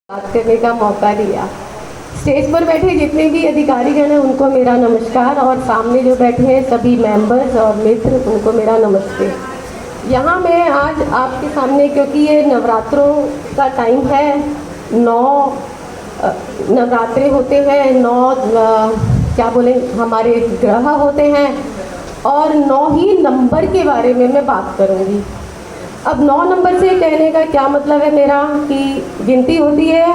बात करने का मौका दिया। स्टेज पर बैठे जितने भी अधिकारीगण हैं उनको मेरा नमस्कार, और सामने जो बैठे हैं सभी मेंबर्स और मित्र उनको मेरा नमस्ते। यहाँ मैं आज आपके सामने, क्योंकि ये नवरात्रों का टाइम है, 9 नवरात्रे होते हैं, 9 क्या बोले हमारे ग्रह होते हैं, और 9 ही नंबर के बारे में मैं बात करूँगी। अब 9 नंबर से कहने का क्या मतलब है मेरा, कि गिनती होती है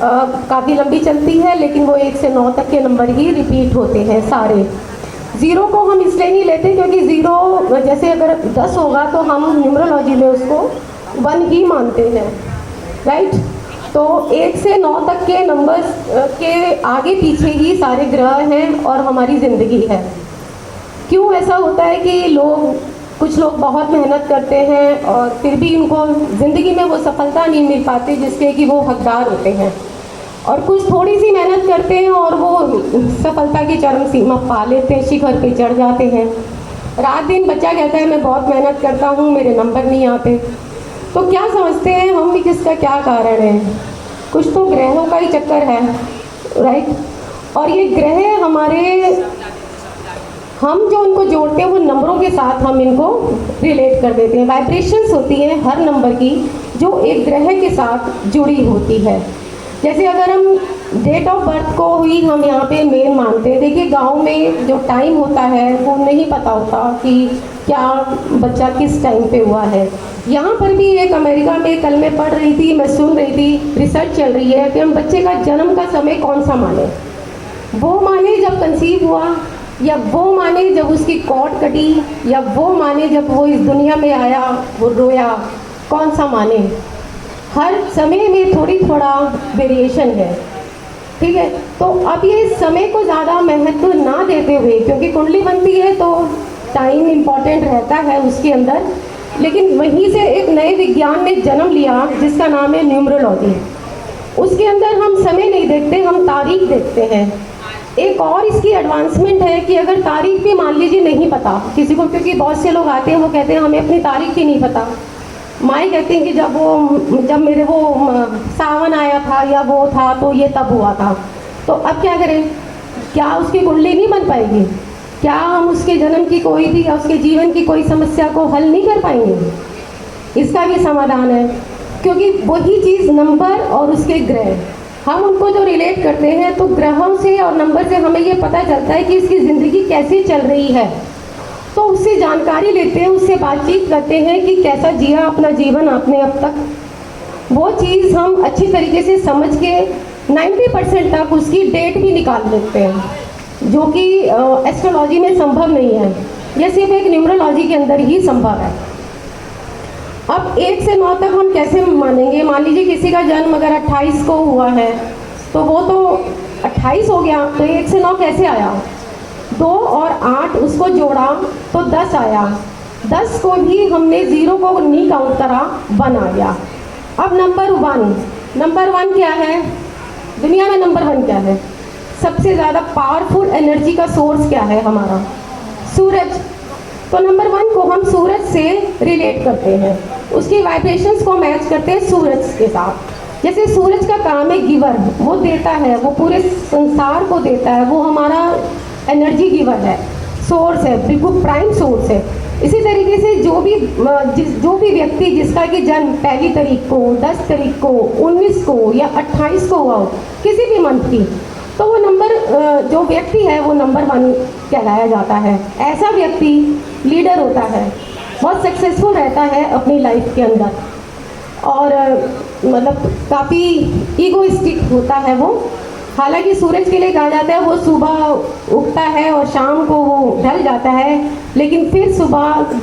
काफ़ी लंबी चलती है, लेकिन वो 1 से 9 तक के नंबर ही रिपीट होते हैं सारे। ज़ीरो को हम इसलिए नहीं लेते क्योंकि ज़ीरो जैसे अगर 10 होगा तो हम न्यूमरोलॉजी में उसको 1 ही मानते हैं, राइट। तो 1 से 9 तक के नंबर्स के आगे पीछे ही सारे ग्रह हैं और हमारी ज़िंदगी है। क्यों ऐसा होता है कि कुछ लोग बहुत मेहनत करते हैं और फिर भी उनको ज़िंदगी में वो सफलता नहीं मिल पाती जिसके कि वो हकदार होते हैं, और कुछ थोड़ी सी मेहनत करते हैं और वो सफलता की चरम सीमा पा लेते हैं, शिखर पे चढ़ जाते हैं। रात दिन बच्चा कहता है मैं बहुत मेहनत करता हूँ, मेरे नंबर नहीं आते। तो क्या समझते हैं हम भी किसका क्या कारण है? कुछ तो ग्रहों का ही चक्कर है, राइट। और ये ग्रह हम जो उनको जोड़ते हैं वो नंबरों के साथ हम इनको रिलेट कर देते हैं। वाइब्रेशंस होती हैं हर नंबर की जो एक ग्रह के साथ जुड़ी होती है। जैसे अगर हम डेट ऑफ बर्थ को ही हम यहाँ पे मेन मानते हैं। देखिए गांव में जो टाइम होता है वो नहीं पता होता कि क्या बच्चा किस टाइम पे हुआ है। यहाँ पर भी एक अमेरिका में कल मैं पढ़ रही थी, मैं सुन रही थी, रिसर्च चल रही है कि हम बच्चे का जन्म का समय कौन सा माने। वो माने जब कंसीव हुआ, या वो माने जब उसकी कॉर्ड कटी, या वो माने जब वो इस दुनिया में आया, वो रोया, कौन सा माने। हर समय में थोड़ा वेरिएशन है, ठीक है। तो अब ये समय को ज़्यादा महत्व ना देते हुए, क्योंकि कुंडली बनती है तो टाइम इम्पॉर्टेंट रहता है उसके अंदर, लेकिन वहीं से एक नए विज्ञान ने जन्म लिया जिसका नाम है न्यूमरोलॉजी। उसके अंदर हम समय नहीं देखते, हम तारीख देखते हैं। एक और इसकी एडवांसमेंट है कि अगर तारीख भी मान लीजिए नहीं पता किसी को, क्योंकि बहुत से लोग आते हैं वो कहते हैं हमें अपनी तारीख ही नहीं पता। माँ कहती हैं कि जब मेरे वो सावन आया था या वो था तो ये तब हुआ था। तो अब क्या करें? क्या उसकी कुंडली नहीं बन पाएगी? क्या हम उसके जन्म की कोई भी या उसके जीवन की कोई समस्या को हल नहीं कर पाएंगे? इसका भी समाधान है, क्योंकि वही चीज़ नंबर और उसके ग्रह हम उनको जो रिलेट करते हैं, तो ग्रहों से और नंबर से हमें ये पता चलता है कि इसकी ज़िंदगी कैसे चल रही है। तो उससे जानकारी लेते हैं, उससे बातचीत करते हैं कि कैसा जिया अपना जीवन आपने अब तक। वो चीज़ हम अच्छी तरीके से समझ के 90% तक उसकी डेट भी निकाल लेते हैं, जो कि एस्ट्रोलॉजी में संभव नहीं है। यह सिर्फ एक न्यूमरोलॉजी के अंदर ही संभव है। अब 1 से 9 तक हम कैसे मानेंगे? मान लीजिए किसी का जन्म अगर 28 को हुआ है तो वो तो 28 हो गया, तो 1 से 9 कैसे आया? 2 और 8 उसको जोड़ा तो 10 आया। 10 को भी हमने 0 को नहीं काउंट करा, 1 आ गया। अब नंबर 1 क्या है दुनिया में? नंबर 1 क्या है? सबसे ज़्यादा पावरफुल एनर्जी का सोर्स क्या है हमारा? सूरज। तो नंबर 1 को हम सूरज से रिलेट करते हैं, उसकी वाइब्रेशंस को मैच करते हैं सूरज के साथ। जैसे सूरज का काम है गिवर, वो देता है, वो पूरे संसार को देता है, वो हमारा एनर्जी गिवर है, सोर्स है, बिल्कुल प्राइम सोर्स है। इसी तरीके से जो भी व्यक्ति जिसका कि जन्म 1 तारीख को, 10 तारीख को, 19 को या 28 को हुआ हो, किसी भी मंथ की, तो वो नंबर जो व्यक्ति है वो नंबर 1 कहलाया जाता है। ऐसा व्यक्ति लीडर होता है, बहुत सक्सेसफुल रहता है अपनी लाइफ के अंदर, और मतलब काफ़ी ईगोइस्टिक होता है वो। हालांकि सूरज के लिए कहा जाता है वो सुबह उगता है और शाम को वो ढल जाता है, लेकिन फिर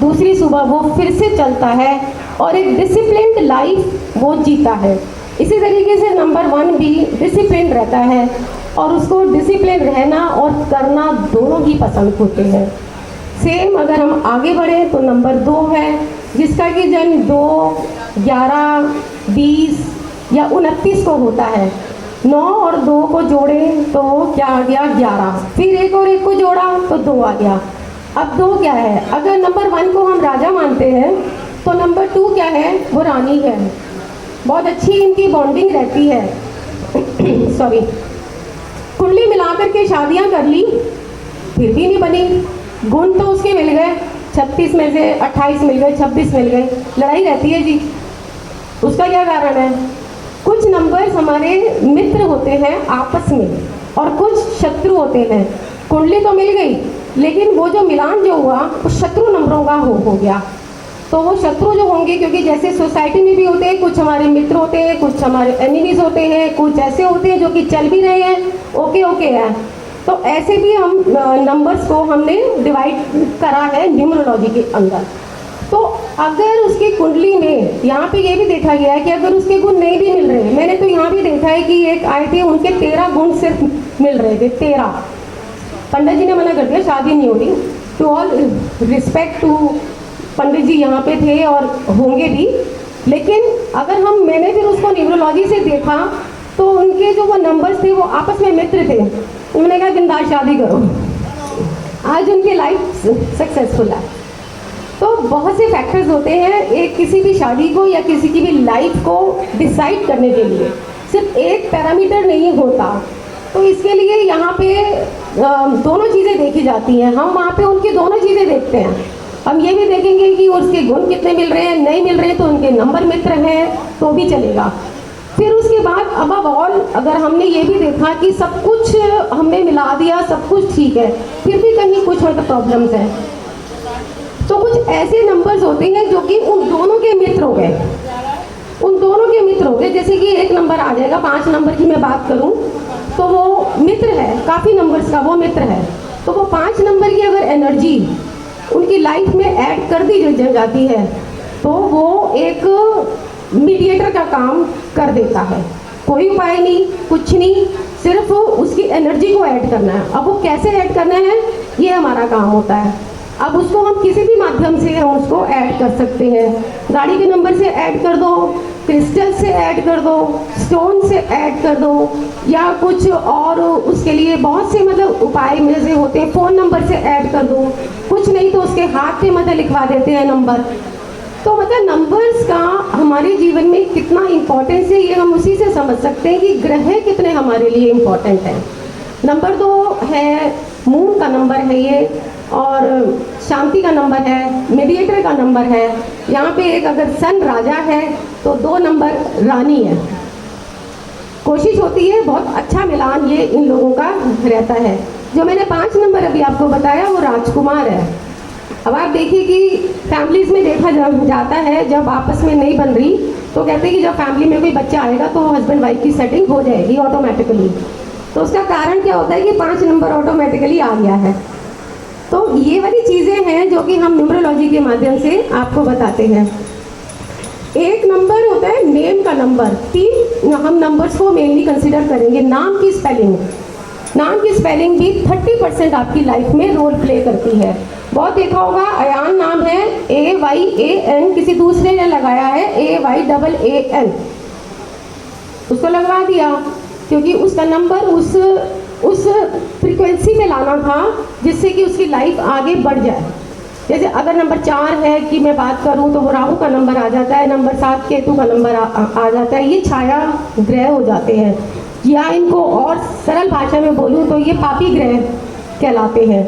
दूसरी सुबह वो फिर से चलता है और एक डिसिप्लिन्ड लाइफ वो जीता है। इसी तरीके से नंबर 1 भी डिसिप्लिन रहता है, और उसको डिसिप्लिन रहना और करना दोनों ही पसंद होते हैं। सेम अगर हम आगे बढ़ें तो नंबर 2 है, जिसका कि जन्म 2, 11, 20 या 29 को होता है। 9 और 2 को जोड़ें तो क्या आ गया? 11। फिर 1 और 1 को जोड़ा तो 2 आ गया। अब 2 क्या है? अगर नंबर 1 को हम राजा मानते हैं तो नंबर 2 क्या है? वो रानी है। बहुत अच्छी इनकी बॉन्डिंग रहती है। सॉरी, कुंडली मिलाकर के शादियां कर ली, फिर भी नहीं बनी। गुण तो उसके मिल गए, 36 में से 28 मिल गए, 26 मिल गए, लड़ाई रहती है जी। उसका क्या कारण है? कुछ नंबर्स हमारे मित्र होते हैं आपस में और कुछ शत्रु होते हैं। कुंडली तो मिल गई, लेकिन वो जो मिलान जो हुआ वो शत्रु नंबरों का हो गया। तो वो शत्रु जो होंगे, क्योंकि जैसे सोसाइटी में भी होते हैं, कुछ हमारे मित्र होते हैं, कुछ हमारे एनिमीज होते हैं, कुछ ऐसे होते हैं जो कि चल भी रहे हैं, ओके है। तो ऐसे भी हम नंबर्स को हमने डिवाइड करा है न्यूमरोलॉजी के अंदर। तो अगर उसकी कुंडली में, यहाँ पे ये भी देखा गया है कि अगर उसके गुण नहीं भी मिल रहे, मैंने तो यहाँ भी देखा है कि एक आए थे उनके 13 गुण सिर्फ मिल रहे थे, 13। पंडित जी ने मना कर दिया, शादी नहीं होगी। टू ऑल रिस्पेक्ट टू पंडित जी यहाँ पे थे और होंगे भी, लेकिन अगर मैंने फिर उसको न्यूमरोलॉजी से देखा तो उनके जो वो नंबर्स थे वो आपस में मित्र थे। उन्होंने कहा बिंदास शादी करो, आज उनकी लाइफ सक्सेसफुल है। तो बहुत से फैक्टर्स होते हैं एक किसी भी शादी को या किसी की भी लाइफ को डिसाइड करने के लिए, सिर्फ एक पैरामीटर नहीं होता। तो इसके लिए यहाँ पे दोनों चीज़ें देखी जाती हैं। हम वहाँ पे उनकी दोनों चीज़ें देखते हैं। हम ये भी देखेंगे कि उसके गुण कितने मिल रहे हैं, नहीं मिल रहे हैं तो उनके नंबर मित्र हैं तो भी चलेगा। फिर उसके बाद अबव ऑल अगर हमने ये भी देखा कि सब कुछ हमने मिला दिया, सब कुछ ठीक है, फिर भी कहीं कुछ मतलब प्रॉब्लम्स हैं, तो कुछ ऐसे नंबर्स होते हैं जो कि उन दोनों के मित्र हो गए, उन दोनों के मित्र हो गए। जैसे कि एक नंबर आ जाएगा, 5 नंबर की मैं बात करूं तो वो मित्र है, काफ़ी नंबर्स का वो मित्र है। तो वो 5 नंबर की अगर एनर्जी उनकी लाइफ में ऐड कर दी जाती है तो वो एक मीडिएटर का काम कर देता है। कोई उपाय नहीं, कुछ नहीं, सिर्फ उसकी एनर्जी को ऐड करना है। अब वो कैसे ऐड करना है ये हमारा काम होता है। अब उसको हम किसी भी माध्यम से हम उसको ऐड कर सकते हैं। गाड़ी के नंबर से ऐड कर दो, क्रिस्टल से ऐड कर दो, स्टोन से ऐड कर दो, या कुछ और उसके लिए बहुत से मतलब उपाय में से होते हैं। फ़ोन नंबर से ऐड कर दो, कुछ नहीं तो उसके हाथ पे मतलब लिखवा देते हैं नंबर। तो मतलब नंबर्स का हमारे जीवन में कितना इम्पोर्टेंस है ये हम उसी से समझ सकते हैं कि ग्रह कितने हमारे लिए इम्पोर्टेंट हैं। नंबर 2 है, मून का नंबर है ये, और शांति का नंबर है, मीडिएटर का नंबर है। यहाँ पे एक अगर सन राजा है तो 2 नंबर रानी है। कोशिश होती है बहुत अच्छा मिलान ये इन लोगों का रहता है। जो मैंने 5 नंबर अभी आपको बताया वो राजकुमार है। अब आप देखिए कि फैमिलीज में देखा जाता है जब आपस में नहीं बन रही तो कहते हैं कि जब फैमिली में कोई बच्चा आएगा तो हस्बैंड वाइफ की सेटिंग हो जाएगी ऑटोमेटिकली। तो उसका कारण क्या होता है कि 5 नंबर ऑटोमेटिकली आ गया है। तो ये वाली चीज़ें हैं जो कि हम न्यूमरोलॉजी के माध्यम से आपको बताते हैं। एक नंबर होता है नेम का नंबर। 3 हम नंबर्स को मेनली कंसिडर करेंगे। नाम की स्पेलिंग, नाम की स्पेलिंग भी 30% आपकी लाइफ में रोल प्ले करती है। बहुत देखा होगा, अयान नाम है AYAN, किसी दूसरे ने लगाया है AYAAN, उसको लगवा दिया क्योंकि उसका नंबर उस फ्रीक्वेंसी में लाना था जिससे कि उसकी लाइफ आगे बढ़ जाए। जैसे अगर नंबर 4 है कि मैं बात करूं तो वो राहु का नंबर आ जाता है, नंबर 7 केतु का नंबर आ जाता है। ये छाया ग्रह हो जाते हैं, या इनको और सरल भाषा में बोलूं तो ये पापी ग्रह कहलाते हैं।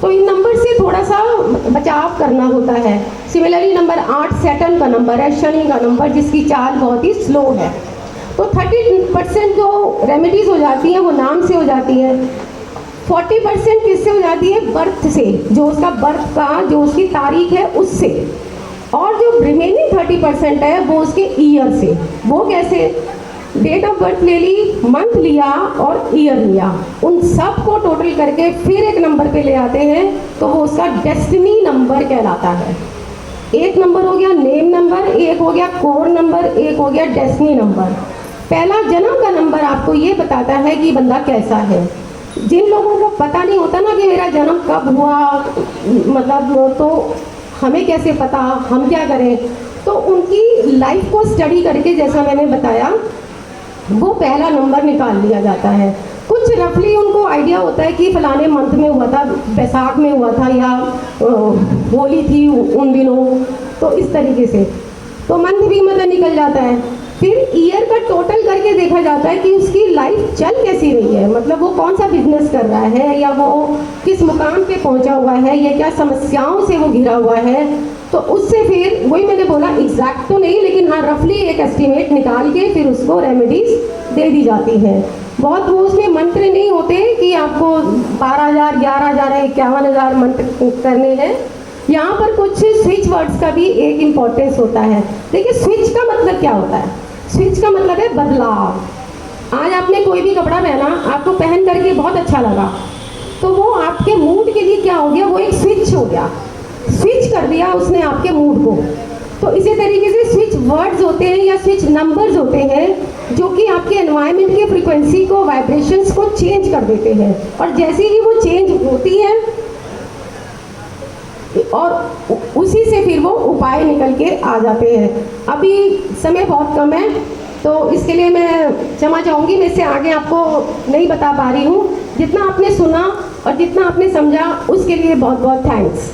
तो इन नंबर से थोड़ा सा बचाव करना होता है। सिमिलरली नंबर 8 सैटर्न का नंबर है, शनि का नंबर, जिसकी चाल बहुत ही स्लो है। तो 30% जो रेमेडीज हो जाती हैं वो नाम से हो जाती है। 40% किससे हो जाती है? बर्थ से, जो उसका बर्थ का जो उसकी तारीख है उससे। और जो रिमेनिंग 30% है वो उसके ईयर से। वो कैसे? डेट ऑफ बर्थ ले ली, मंथ लिया और ईयर लिया, उन सब को टोटल करके फिर एक नंबर पे ले आते हैं तो वो उसका डेस्टिनी नंबर कहलाता है। एक नंबर हो गया नेम नंबर, एक हो गया कोर नंबर, एक हो गया डेस्टिनी नंबर। पहला जन्म का नंबर आपको ये बताता है कि बंदा कैसा है। जिन लोगों को पता नहीं होता ना कि मेरा जन्म कब हुआ, मतलब तो हमें कैसे पता, हम क्या करें, तो उनकी लाइफ को स्टडी करके जैसा मैंने बताया वो पहला नंबर निकाल लिया जाता है। कुछ रफली उनको आइडिया होता है कि फलाने मंथ में हुआ था, बैसाख में हुआ था या होली थी उन दिनों, तो इस तरीके से तो मंथ भी मतलब निकल जाता है। फिर ईयर का टोटल करके देखा जाता है कि उसकी लाइफ चल कैसी रही है, मतलब वो कौन सा बिजनेस कर रहा है, या वो किस मुकाम पे पहुंचा हुआ है, या क्या समस्याओं से वो घिरा हुआ है। तो उससे फिर वही मैंने बोला, एग्जैक्ट तो नहीं लेकिन हाँ रफली एक एस्टिमेट निकाल के फिर उसको रेमेडीज दे दी जाती हैं। बहुत वो उसमें मंत्र नहीं होते कि आपको 12,000, 11,000 या 51,000 मंत्र करने हैं। यहाँ पर कुछ स्विच वर्ड्स का भी एक इम्पोर्टेंस होता है। देखिए स्विच का मतलब क्या होता है? स्विच का मतलब है बदलाव। आज आपने कोई भी कपड़ा पहना, आपको पहन करके बहुत अच्छा लगा, तो वो आपके मूड के लिए क्या हो गया, वो एक स्विच हो गया, स्विच कर दिया उसने आपके मूड को। तो इसी तरीके से स्विच वर्ड्स होते हैं या स्विच नंबर्स होते हैं जो कि आपके एनवायरनमेंट की फ्रीक्वेंसी को, वाइब्रेशंस को चेंज कर देते हैं, और जैसे ही वो चेंज होती है और उसी से फिर वो उपाय निकल के आ जाते हैं। अभी समय बहुत कम है तो इसके लिए मैं क्षमा चाहूँगी, मैं इससे आगे आपको नहीं बता पा रही हूँ। जितना आपने सुना और जितना आपने समझा उसके लिए बहुत बहुत थैंक्स।